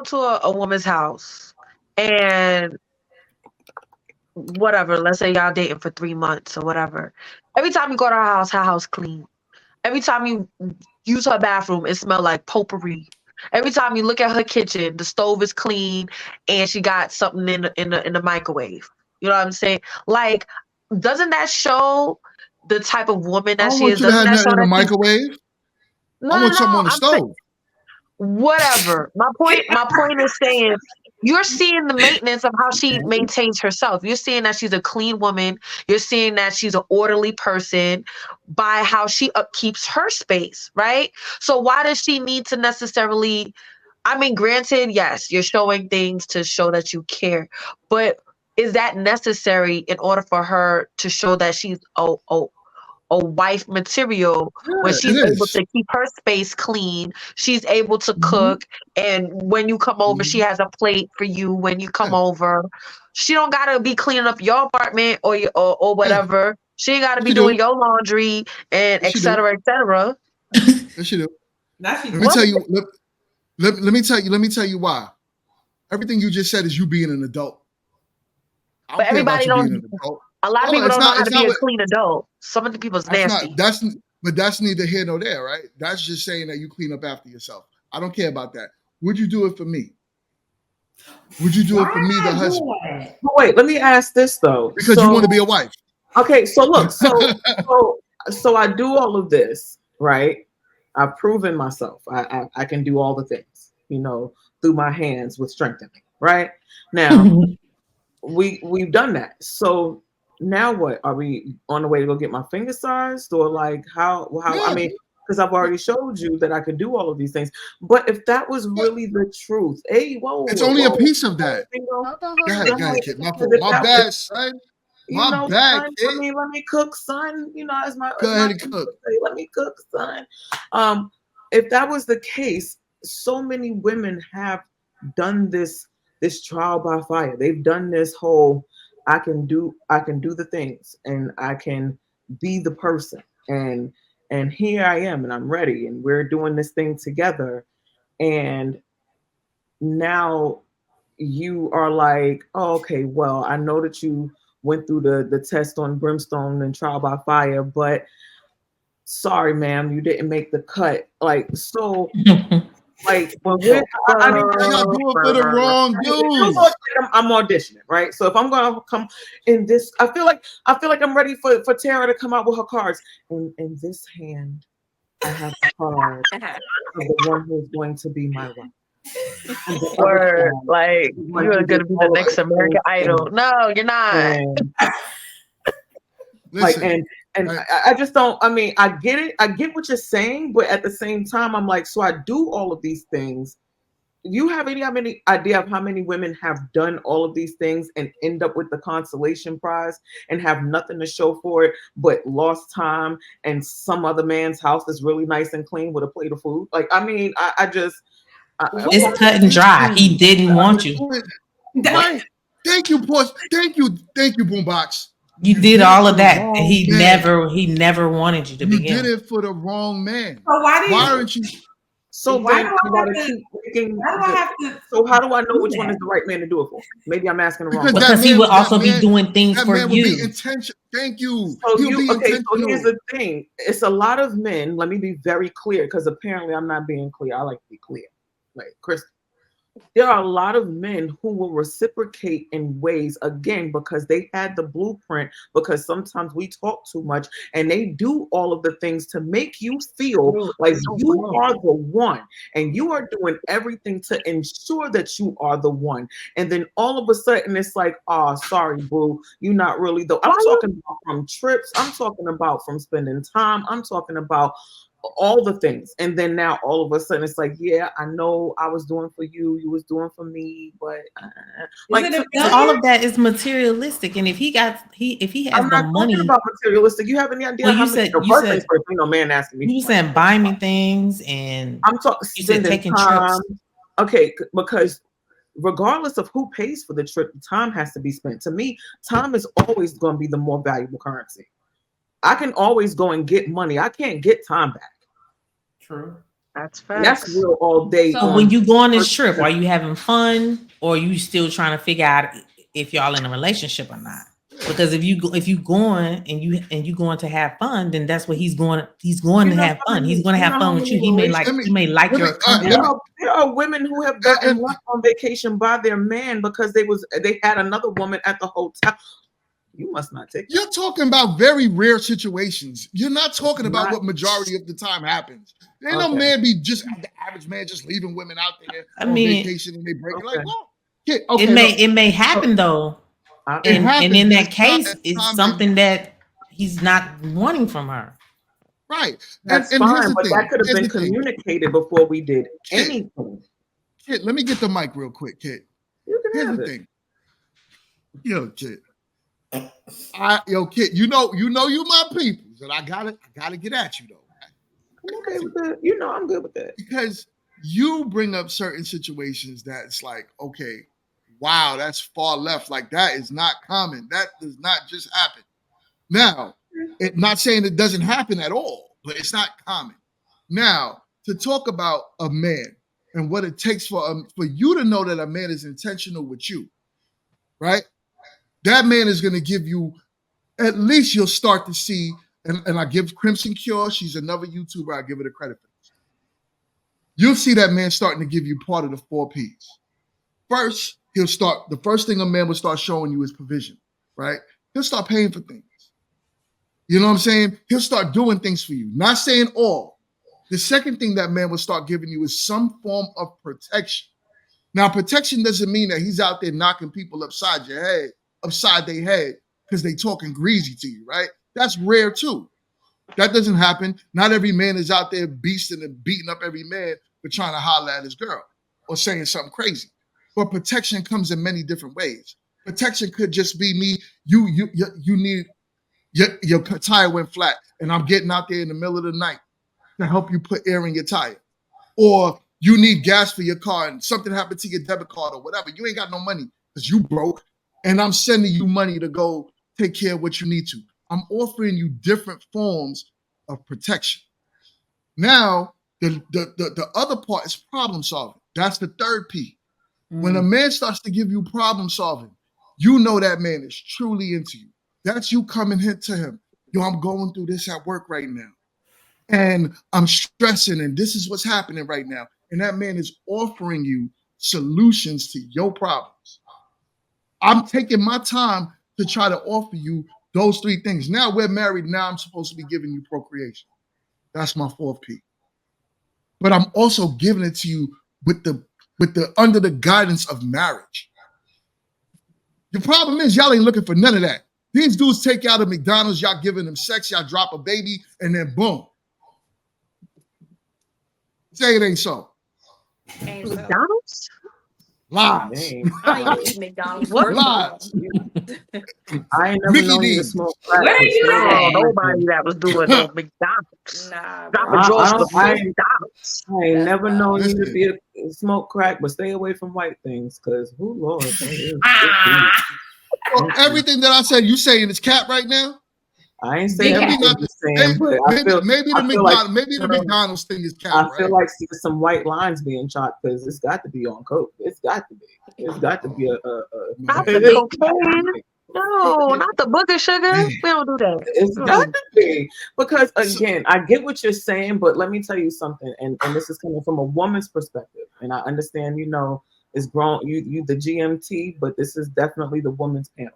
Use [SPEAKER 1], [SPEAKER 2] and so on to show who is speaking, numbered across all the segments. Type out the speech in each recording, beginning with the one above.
[SPEAKER 1] to a woman's house and whatever, let's say y'all dating for 3 months or whatever. Every time you go to her house clean. Every time you use her bathroom, it smell like potpourri. Every time you look at her kitchen, the stove is clean and she got something in the microwave. You know what I'm saying? Like, doesn't that show the type of woman
[SPEAKER 2] I
[SPEAKER 1] that
[SPEAKER 2] don't
[SPEAKER 1] she
[SPEAKER 2] want
[SPEAKER 1] is?
[SPEAKER 2] you to
[SPEAKER 1] Doesn't
[SPEAKER 2] have
[SPEAKER 1] that
[SPEAKER 2] nothing
[SPEAKER 1] show
[SPEAKER 2] in the
[SPEAKER 1] that she
[SPEAKER 2] microwave. I
[SPEAKER 1] no,
[SPEAKER 2] want something on the
[SPEAKER 1] I'm saying
[SPEAKER 2] stove.
[SPEAKER 1] whatever. My point is saying you're seeing the maintenance of how she maintains herself. You're seeing that she's a clean woman. You're seeing that she's an orderly person by how she upkeeps her space, right? So why does she need to necessarily, I mean, granted, yes, you're showing things to show that you care, but is that necessary in order for her to show that she's a wife material when
[SPEAKER 2] Yeah,
[SPEAKER 1] she's
[SPEAKER 2] it
[SPEAKER 1] able
[SPEAKER 2] is.
[SPEAKER 1] to keep her space clean, she's able to
[SPEAKER 3] Mhm.
[SPEAKER 1] cook, and when you come over, she
[SPEAKER 2] Mhm.
[SPEAKER 1] has a plate for you when you come
[SPEAKER 2] Yeah,
[SPEAKER 1] over. She don't gotta be cleaning up your apartment or
[SPEAKER 2] yeah.
[SPEAKER 1] whatever. She ain't gotta
[SPEAKER 2] Yes,
[SPEAKER 1] be
[SPEAKER 2] you
[SPEAKER 1] doing
[SPEAKER 2] do.
[SPEAKER 1] your laundry and
[SPEAKER 2] Yes,
[SPEAKER 1] et
[SPEAKER 2] you do.
[SPEAKER 1] cetera, et cetera.
[SPEAKER 2] Yes, you do.
[SPEAKER 3] Now she
[SPEAKER 2] Let me
[SPEAKER 1] What?
[SPEAKER 2] tell you. Let me tell you. Let me tell you why. Everything you just said is you being an adult. I
[SPEAKER 1] But
[SPEAKER 2] don't care about
[SPEAKER 1] everybody
[SPEAKER 2] you being
[SPEAKER 1] don't.
[SPEAKER 2] an adult.
[SPEAKER 1] A lot of
[SPEAKER 2] Hold on.
[SPEAKER 1] people
[SPEAKER 2] It's
[SPEAKER 1] don't know
[SPEAKER 2] not.
[SPEAKER 1] how to
[SPEAKER 2] It's
[SPEAKER 1] be
[SPEAKER 2] not.
[SPEAKER 1] a
[SPEAKER 2] What,
[SPEAKER 1] clean adult. Some of the people's
[SPEAKER 2] that's not.
[SPEAKER 1] nasty.
[SPEAKER 2] That's. But that's neither here nor there, right? That's just saying that you clean up after yourself. I don't care about that. Would you do it for me? Would you do
[SPEAKER 3] why
[SPEAKER 2] it for me, the
[SPEAKER 3] am I
[SPEAKER 2] husband?
[SPEAKER 3] doing that?
[SPEAKER 4] But wait, let me ask this though.
[SPEAKER 2] Because you
[SPEAKER 4] So
[SPEAKER 2] want to be a wife.
[SPEAKER 4] okay, so look, so I do all of this, right? I've proven myself. I can do all the things, through my hands with strengthening, right? Now we've done that. So now what? Are we on the way to go get my finger sized, or like how? I
[SPEAKER 2] Yeah.
[SPEAKER 4] mean, because I've already showed you that I could do all of these things. But if that was
[SPEAKER 2] Yeah.
[SPEAKER 4] really the truth, hey, whoa,
[SPEAKER 2] It's only a
[SPEAKER 4] whoa,
[SPEAKER 2] piece of that.
[SPEAKER 5] Hold on,
[SPEAKER 2] Go
[SPEAKER 5] hold on,
[SPEAKER 2] ahead,
[SPEAKER 5] hold
[SPEAKER 2] go
[SPEAKER 5] on.
[SPEAKER 2] ahead, kid. My
[SPEAKER 5] Hold
[SPEAKER 2] fault.
[SPEAKER 4] if
[SPEAKER 5] on.
[SPEAKER 2] My
[SPEAKER 4] that, if
[SPEAKER 2] bad, son. My bad,
[SPEAKER 4] son,
[SPEAKER 2] kid.
[SPEAKER 4] let me cook, son. As my
[SPEAKER 2] Go ahead and
[SPEAKER 4] kids
[SPEAKER 2] cook.
[SPEAKER 4] would say, let me cook, son. If that was the case, so many women have done this trial by fire. They've done this whole I can do the things and I can be the person and here I am and I'm ready and we're doing this thing together and now you are like, oh, okay, well, I know that you went through the test on brimstone and trial by fire, but sorry, ma'am, you didn't make the cut. Like, so, like, when we're, I mean,
[SPEAKER 2] Now y'all do it for the wrong
[SPEAKER 4] it feels like
[SPEAKER 2] dudes.
[SPEAKER 4] I'm auditioning, right? So if I'm gonna come in this, I feel like I'm ready for Tara to come out with her cards. In this hand, I have the card of the one who's going to be my wife. And the other
[SPEAKER 1] Word,
[SPEAKER 4] side,
[SPEAKER 1] like
[SPEAKER 4] the one
[SPEAKER 1] you're
[SPEAKER 4] who did
[SPEAKER 1] gonna be the
[SPEAKER 4] all of
[SPEAKER 1] next
[SPEAKER 4] the
[SPEAKER 1] American
[SPEAKER 4] things
[SPEAKER 1] Idol. No, you're not.
[SPEAKER 4] and like
[SPEAKER 2] Listen,
[SPEAKER 4] and
[SPEAKER 2] I,
[SPEAKER 4] I just don't. I mean, I get it. I get what you're saying, but at the same time, I'm like, so I do all of these things. You have any idea of how many women have done all of these things and end up with the consolation prize and have nothing to show for it but lost time and some other man's house that's really nice and clean with a plate of food? Like, I mean, I just
[SPEAKER 5] What?
[SPEAKER 3] It's cut and dry. He didn't want you.
[SPEAKER 2] right. Thank you, Push. Thank you, Boombox.
[SPEAKER 3] You
[SPEAKER 2] You
[SPEAKER 3] did
[SPEAKER 2] did it
[SPEAKER 3] all
[SPEAKER 2] for
[SPEAKER 3] of
[SPEAKER 2] the
[SPEAKER 3] that.
[SPEAKER 2] wrong
[SPEAKER 3] He
[SPEAKER 2] man.
[SPEAKER 3] never wanted you to
[SPEAKER 2] You
[SPEAKER 3] begin
[SPEAKER 2] did
[SPEAKER 3] with.
[SPEAKER 2] it for the wrong man.
[SPEAKER 3] So
[SPEAKER 2] Why aren't you?
[SPEAKER 4] so
[SPEAKER 3] why
[SPEAKER 4] then
[SPEAKER 3] do
[SPEAKER 4] I
[SPEAKER 3] I have
[SPEAKER 4] gotta
[SPEAKER 3] to?
[SPEAKER 4] keep making
[SPEAKER 3] Why do I have to
[SPEAKER 4] so how do I know
[SPEAKER 3] do
[SPEAKER 4] which one
[SPEAKER 3] that?
[SPEAKER 4] is the right man to do it for? Maybe I'm asking the wrong
[SPEAKER 2] Because
[SPEAKER 4] question.
[SPEAKER 3] Because he would also be doing things
[SPEAKER 2] that
[SPEAKER 3] for
[SPEAKER 2] man will be
[SPEAKER 3] you.
[SPEAKER 2] intentional. Thank you.
[SPEAKER 4] So
[SPEAKER 2] He'll be
[SPEAKER 4] so here's
[SPEAKER 2] intentional.
[SPEAKER 4] the thing. It's a lot of men, let me be very clear, because apparently I'm not being clear. I like to be clear. Like Chris, there are a lot of men who will reciprocate in ways again because they had the blueprint, because sometimes we talk too much and they do all of the things to make you feel like you are the one and you are doing everything to ensure that you are the one. And then all of a sudden it's like, oh, sorry, boo, you're not really though. I'm
[SPEAKER 1] Why you
[SPEAKER 4] talking about from trips, I'm talking about from spending time, I'm talking about all the things. And then now all of a sudden it's like, yeah, I know I was doing for you, you was doing for me, but like
[SPEAKER 3] Is it
[SPEAKER 4] to
[SPEAKER 3] all
[SPEAKER 4] me,
[SPEAKER 3] of that is materialistic, and if he has
[SPEAKER 4] I'm
[SPEAKER 3] the
[SPEAKER 4] not talking
[SPEAKER 3] money,
[SPEAKER 4] about materialistic. You have any idea
[SPEAKER 3] well,
[SPEAKER 4] how
[SPEAKER 3] you
[SPEAKER 4] many
[SPEAKER 3] said
[SPEAKER 4] first things first, man asking me
[SPEAKER 3] you
[SPEAKER 4] for money.
[SPEAKER 3] said buy me things, and
[SPEAKER 4] I'm talking
[SPEAKER 3] you said
[SPEAKER 4] spending
[SPEAKER 3] taking
[SPEAKER 4] time.
[SPEAKER 3] trips.
[SPEAKER 4] Okay, because regardless of who pays for the trip, time has to be spent. To me, time is always going to be the more valuable currency. I can always go and get money. I can't get time back.
[SPEAKER 3] True.
[SPEAKER 1] That's
[SPEAKER 4] That's
[SPEAKER 1] facts.
[SPEAKER 4] real all day.
[SPEAKER 3] So when you go on this trip, are you having fun, or are you still trying to figure out if y'all in a relationship or not? Because if you going and you going to have fun, then that's what he's going. He's going to have fun. He's going to have fun with you. He may like your company.
[SPEAKER 4] There are women who have gotten left on vacation by their man because they had another woman at the hotel. You must not take that.
[SPEAKER 2] You're talking about very rare situations. You're not talking about what majority of the time happens. Ain't no man be just the average man just leaving women out there on vacation and they break it. Like, well,
[SPEAKER 3] it may happen though. And in that case, it's something that he's not wanting from her.
[SPEAKER 2] Right.
[SPEAKER 4] That's fine, but that could have been communicated before we did anything.
[SPEAKER 2] Kid, let me get the mic real quick, Kid. Here's the thing. Yo, Kid. Kid, you know you my peoples, and I gotta get at you though.
[SPEAKER 4] I'm okay with that. You know I'm good with that.
[SPEAKER 2] Because you bring up certain situations that's like, okay, wow, that's far left. Like that is not common. That does not just happen. Now, not saying it doesn't happen at all, but it's not common. Now, to talk about a man and what it takes for you to know that a man is intentional with you, right? That man is going to give you, at least you'll start to see, and I give Crimson Cure, she's another YouTuber, I give her the credit for this. You'll see that man starting to give you part of the 4 Ps. First, the first thing a man will start showing you is provision, right? He'll start paying for things. You know what I'm saying? He'll start doing things for you. Not saying all. The second thing that man will start giving you is some form of protection. Now, protection doesn't mean that he's out there knocking people upside their head, because they talking greasy to you, right? That's rare too. That doesn't happen. Not every man is out there beasting and beating up every man for trying to holler at his girl or saying something crazy. But protection comes in many different ways. Protection could just be me. You need your tire went flat, and I'm getting out there in the middle of the night to help you put air in your tire, or you need gas for your car and something happened to your debit card or whatever. You ain't got no money because you broke, and I'm sending you money to go take care of what you need to. I'm offering you different forms of protection. Now, the other part is problem solving. That's the 3rd P. When a man starts to give you problem solving, you know that man is truly into you. That's you coming here to him. Yo, I'm going through this at work right now. And I'm stressing, and this is what's happening right now. And that man is offering you solutions to your problems. I'm taking my time to try to offer you those 3 things. Now we're married. Now I'm supposed to be giving you procreation. That's my 4th P. But I'm also giving it to you with the under the guidance of marriage. The problem is y'all ain't looking for none of that. These dudes take you out of McDonald's, y'all giving them sex, y'all drop a baby, and then boom. Say it ain't so.
[SPEAKER 1] McDonald's?
[SPEAKER 2] Lies.
[SPEAKER 5] I eat McDonald's.
[SPEAKER 2] Lies.
[SPEAKER 4] I ain't never
[SPEAKER 2] Mickey
[SPEAKER 4] known you to
[SPEAKER 2] D's.
[SPEAKER 4] smoke.
[SPEAKER 3] Where are you at?
[SPEAKER 1] Nobody that was doing no McDonald's.
[SPEAKER 5] Nah,
[SPEAKER 1] Dropping drawers with
[SPEAKER 4] I
[SPEAKER 1] McDonald's.
[SPEAKER 4] ain't never known you to
[SPEAKER 2] Listen.
[SPEAKER 4] be a smoke crack, but stay away from white things, because who Lord.
[SPEAKER 2] Well, everything that I said, you saying is cap right now?
[SPEAKER 4] I ain't saying
[SPEAKER 2] Maybe
[SPEAKER 4] everything
[SPEAKER 2] not.
[SPEAKER 4] you're saying, but
[SPEAKER 2] Maybe the McDonald's thing is cap,
[SPEAKER 4] I
[SPEAKER 2] right?
[SPEAKER 4] feel like there's some white lines being chopped, because it's got to be on coke. It's got to be. It's got to be
[SPEAKER 1] Not the cocaine. No, not the booger sugar. We don't do that.
[SPEAKER 4] It's got to be, because again, I get what you're saying, but let me tell you something, and this is coming from a woman's perspective, and I understand, it's grown, you the GMT, but this is definitely the woman's panel.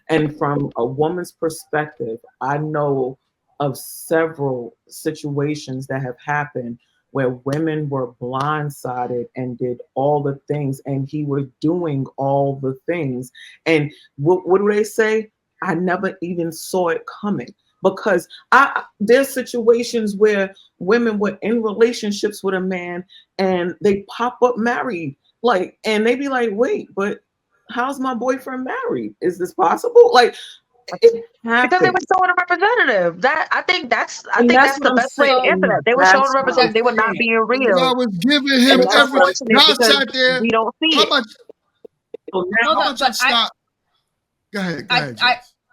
[SPEAKER 4] And from a woman's perspective, I know of several situations that have happened where women were blindsided and did all the things, and he was doing all the things. And what do they say? I never even saw it coming, because there's situations where women were in relationships with a man and they pop up married, and they be like, wait, but how's my boyfriend married? Is this possible? It happened.
[SPEAKER 1] Because they were showing a representative. I think that's the best way to answer that. They were
[SPEAKER 4] That's
[SPEAKER 1] showing a representative. They were not being real.
[SPEAKER 2] I was giving him
[SPEAKER 1] And it's
[SPEAKER 2] everything.
[SPEAKER 1] unfortunate
[SPEAKER 2] Y'all
[SPEAKER 1] because
[SPEAKER 2] sat there.
[SPEAKER 1] we don't see it.
[SPEAKER 2] How about you stop? Go ahead.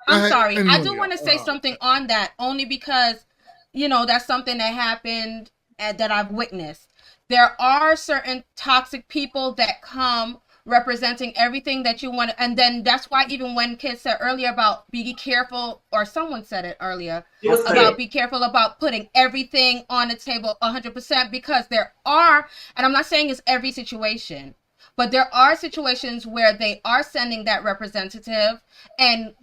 [SPEAKER 6] I'm sorry. I do
[SPEAKER 2] Anyway,
[SPEAKER 6] want to say something on that, only because, that's something that happened that I've witnessed. there are certain toxic people that come representing everything that you want. And then that's why even when kids said earlier about be careful, or someone said it earlier about be careful about putting everything on the table 100%, because there are, and I'm not saying it's every situation, but there are situations where they are sending that representative and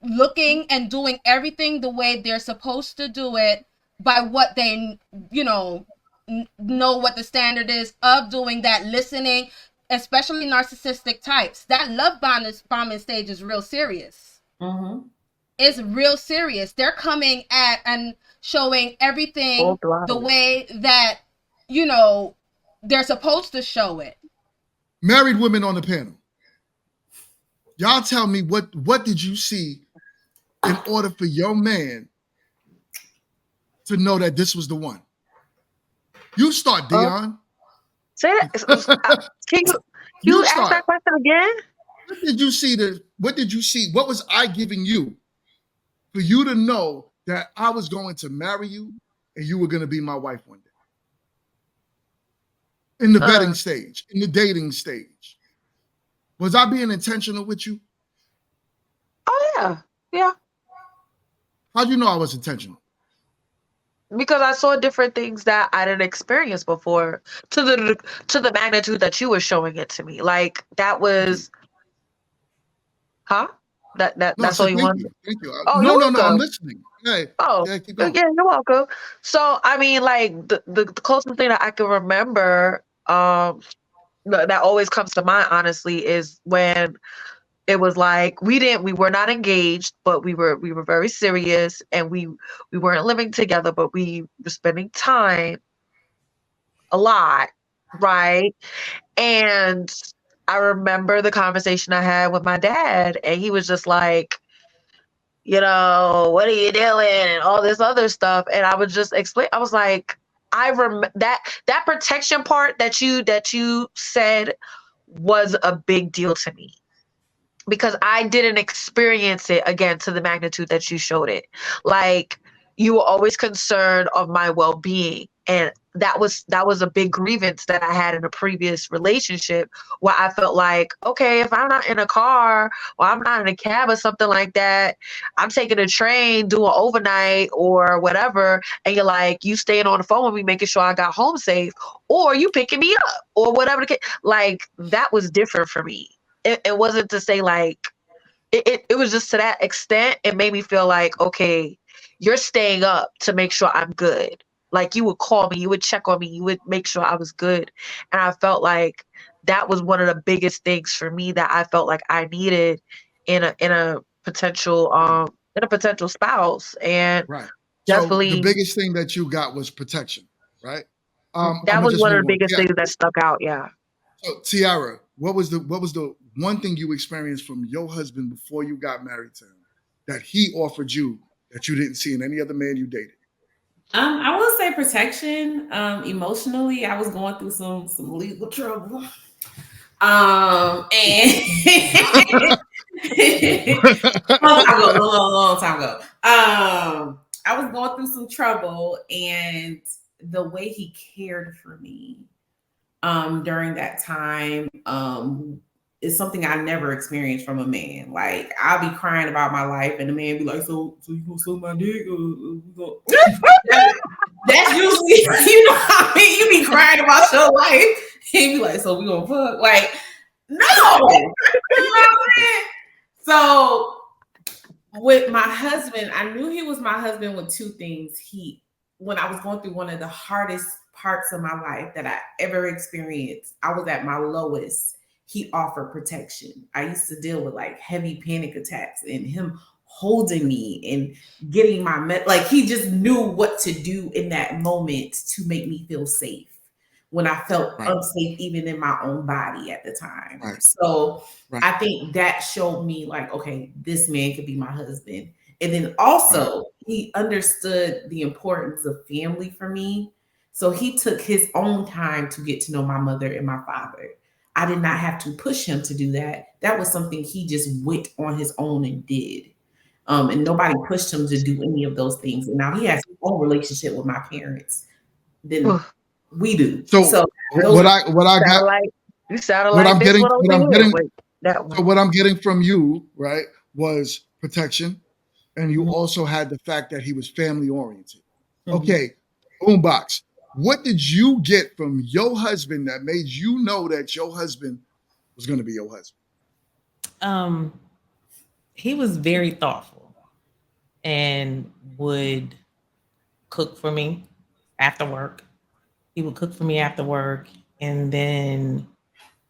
[SPEAKER 6] looking and doing everything the way they're supposed to do it by what they, know what the standard is of doing that, listening, especially narcissistic types. That love bombing stage is real serious.
[SPEAKER 3] Mm-hmm.
[SPEAKER 6] It's real serious. They're coming at and showing everything the way that, they're supposed to show it.
[SPEAKER 2] Married women on the panel. Y'all tell me what did you see in order for your man to know that this was the one? You start, Dion.
[SPEAKER 1] Say that. Can you ask that question again?
[SPEAKER 2] What did you see? What was I giving you for you to know that I was going to marry you and you were going to be my wife one day? In the vetting stage, in the dating stage. Was I being intentional with you?
[SPEAKER 1] Oh, yeah. Yeah.
[SPEAKER 2] How'd you know I was intentional?
[SPEAKER 1] Because I saw different things that I didn't experience before to the magnitude that you were showing it to me. Like that was, that's all you want.
[SPEAKER 2] Thank you.
[SPEAKER 1] Oh,
[SPEAKER 2] no,
[SPEAKER 1] you're welcome.
[SPEAKER 2] I'm listening. Hey, keep going.
[SPEAKER 1] Yeah, you're welcome. So I mean, like the closest thing that I can remember, that always comes to mind, honestly, is when it was like we were not engaged, but we were very serious, and we weren't living together, but we were spending time a lot, right? And I remember the conversation I had with my dad, and he was just like, what are you doing, and all this other stuff. And I would just explain. I was like, I remember that protection part that you said was a big deal to me, because I didn't experience it again to the magnitude that you showed it. Like, you were always concerned of my well-being, and that was a big grievance that I had in a previous relationship, where I felt like, okay, if I'm not in a car or I'm not in a cab or something like that, I'm taking a train, doing overnight or whatever, and you're like, you staying on the phone with me, making sure I got home safe, or you picking me up, or whatever the case. Like, that was different for me. It wasn't to say like, it was just to that extent. It made me feel like, okay, you're staying up to make sure I'm good. Like, you would call me, you would check on me, you would make sure I was good. And I felt like that was one of the biggest things for me that I felt like I needed in a potential spouse. And
[SPEAKER 2] right.
[SPEAKER 1] definitely,
[SPEAKER 2] so the biggest thing that you got was protection, right?
[SPEAKER 1] That was one of the biggest things that stuck out. Yeah.
[SPEAKER 2] So Tiara, what was the one thing you experienced from your husband before you got married to him that he offered you that you didn't see in any other man you dated?
[SPEAKER 3] I will say protection. Emotionally, I was going through some legal trouble. And long time ago. I was going through some trouble, and the way he cared for me during that time is something I never experienced from a man. Like, I'll be crying about my life, and the man be like, "So you gonna suck my dick?" That's usually, what I mean? You be crying about your life, and be like, "So we gonna fuck?" Like, no. You know what I'm saying? So with my husband, I knew he was my husband with two things. When I was going through one of the hardest parts of my life that I ever experienced, I was at my lowest. He offered protection. I used to deal with like heavy panic attacks, and him holding me and getting like, he just knew what to do in that moment to make me feel safe when I felt unsafe even in my own body at the time. So I think that showed me like, okay, this man could be my husband. And then also he understood the importance of family for me. So he took his own time to get to know my mother and my father. I did not have to push him to do that. That was something he just went on his own and did. And nobody pushed him to do any of those things. And now he has his own relationship with my parents. Then
[SPEAKER 4] We do.
[SPEAKER 2] So,
[SPEAKER 4] So
[SPEAKER 2] what I got,
[SPEAKER 1] Satellite. You sounded
[SPEAKER 2] what
[SPEAKER 1] like
[SPEAKER 2] I'm
[SPEAKER 1] this
[SPEAKER 2] getting,
[SPEAKER 1] one
[SPEAKER 2] what
[SPEAKER 1] over
[SPEAKER 2] I'm
[SPEAKER 1] here.
[SPEAKER 2] getting,
[SPEAKER 1] Wait, that one.
[SPEAKER 2] so what I'm getting from you, right, was protection, and you
[SPEAKER 3] Mhm.
[SPEAKER 2] also had the fact that he was family oriented.
[SPEAKER 3] Mhm.
[SPEAKER 2] Okay, Boombox, what did you get from your husband that made you know that your husband was going to be your husband?
[SPEAKER 3] He was very thoughtful and would cook for me after work. He would cook for me after work. And then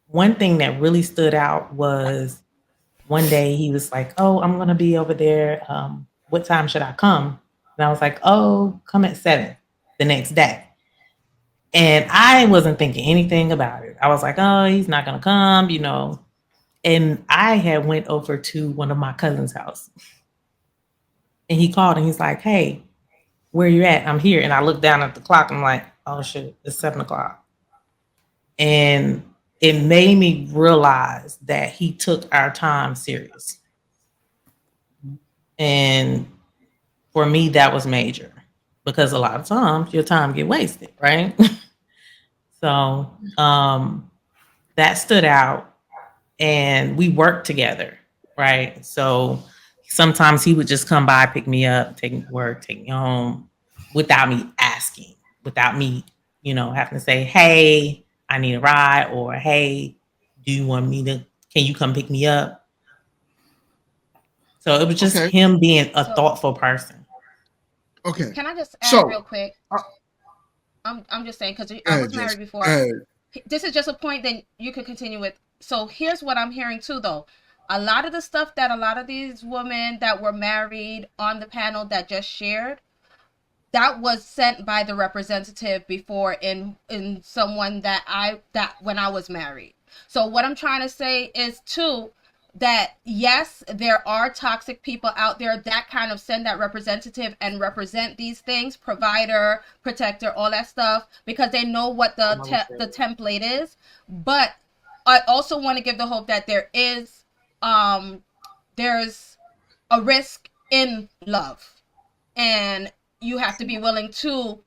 [SPEAKER 3] one thing that really stood out was one day he was like, "Oh, I'm gonna be over there. What time should I come?" And I was like, "Oh, come at 7 the next day." And I wasn't thinking anything about it. I was like, "Oh, he's not gonna come," you know. And I had went over to one of my cousin's house, and he called and he's like, "Hey, where you at? I'm here." And I looked down at the clock. I'm like, "Oh shit, it's 7 o'clock." And it made me realize that he took our time serious. And for me, that was major because a lot of times your time get wasted, right? So that stood out, and we worked together, right? So sometimes he would just come by, pick me up, take me to work, take me home, without me asking, without me, having to say, "Hey, I need a ride," or "Hey, do you want me to? Can you come pick me up?" So it was just
[SPEAKER 2] Okay,
[SPEAKER 3] him being a
[SPEAKER 6] So
[SPEAKER 3] thoughtful person.
[SPEAKER 2] okay.
[SPEAKER 6] can I just add real
[SPEAKER 2] So,
[SPEAKER 6] quick?
[SPEAKER 2] uh,
[SPEAKER 6] I'm just saying because
[SPEAKER 2] go
[SPEAKER 6] I
[SPEAKER 2] ahead,
[SPEAKER 6] was married
[SPEAKER 2] Jess.
[SPEAKER 6] before. This is just a point that you could continue with. So here's what I'm hearing too, though. A lot of the stuff that a lot of these women that were married on the panel that just shared, that was sent by the representative before in someone that when I was married. So what I'm trying to say is too that yes, there are toxic people out there that kind of send that representative and represent these things, provider, protector, all that stuff, because they know what the template is. But I also want to give the hope that there's a risk in love, and you have to be willing to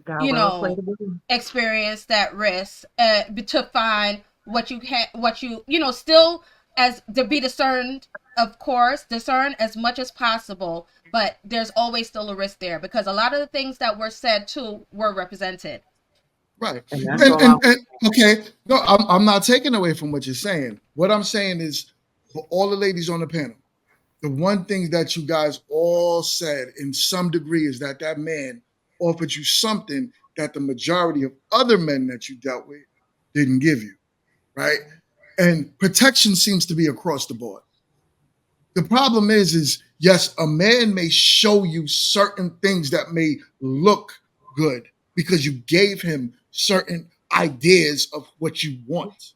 [SPEAKER 1] God will play the game.
[SPEAKER 6] experience that risk to find what still as to be discerned, of course, discern as much as possible, but there's always still a risk there because a lot of the things that were said too were represented.
[SPEAKER 2] Right.
[SPEAKER 1] And that's all
[SPEAKER 2] And okay, no, I'm not taking away from what you're saying. What I'm saying is for all the ladies on the panel, the one thing that you guys all said in some degree is that that man offered you something that the majority of other men that you dealt with didn't give you, right? And protection seems to be across the board. The problem is yes, a man may show you certain things that may look good because you gave him certain ideas of what you want.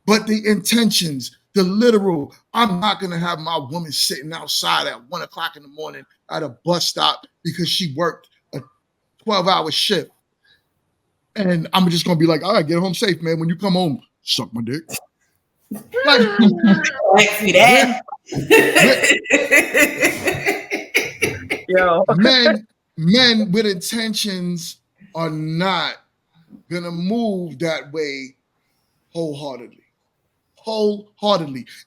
[SPEAKER 2] But the intentions, the literal, I'm not going to have my woman sitting outside at 1 o'clock in the morning at a bus stop because she worked a 12-hour shift. And I'm just going to be like, all right, get home safe, man. When you come home, suck my dick. Like,
[SPEAKER 3] See that?
[SPEAKER 1] yo.
[SPEAKER 2] men with intentions are not going to move that way wholeheartedly.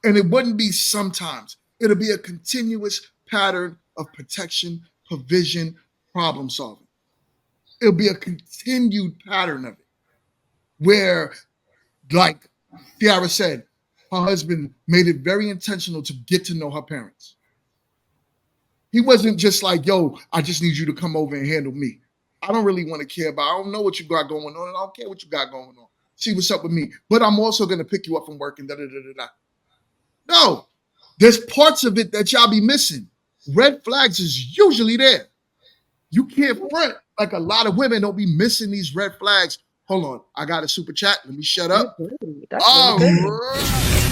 [SPEAKER 2] And it wouldn't be sometimes. It'll be a continuous pattern of protection, provision, problem solving. It'll be a continued pattern of it where, like Tiara said, her husband made it very intentional to get to know her parents. He wasn't just like, yo, I just need you to come over and handle me. I don't really want to care about, I don't know what you got going on, and I don't care what you got going on. See what's up with me. But I'm also going to pick you up from work and da-da-da-da-da. No, there's parts of it that y'all be missing. Red flags is usually there. You can't front like a lot of women don't be missing these red flags. Hold on, I got a super chat. Let me shut up.
[SPEAKER 1] That's really
[SPEAKER 2] All
[SPEAKER 1] good.
[SPEAKER 2] right.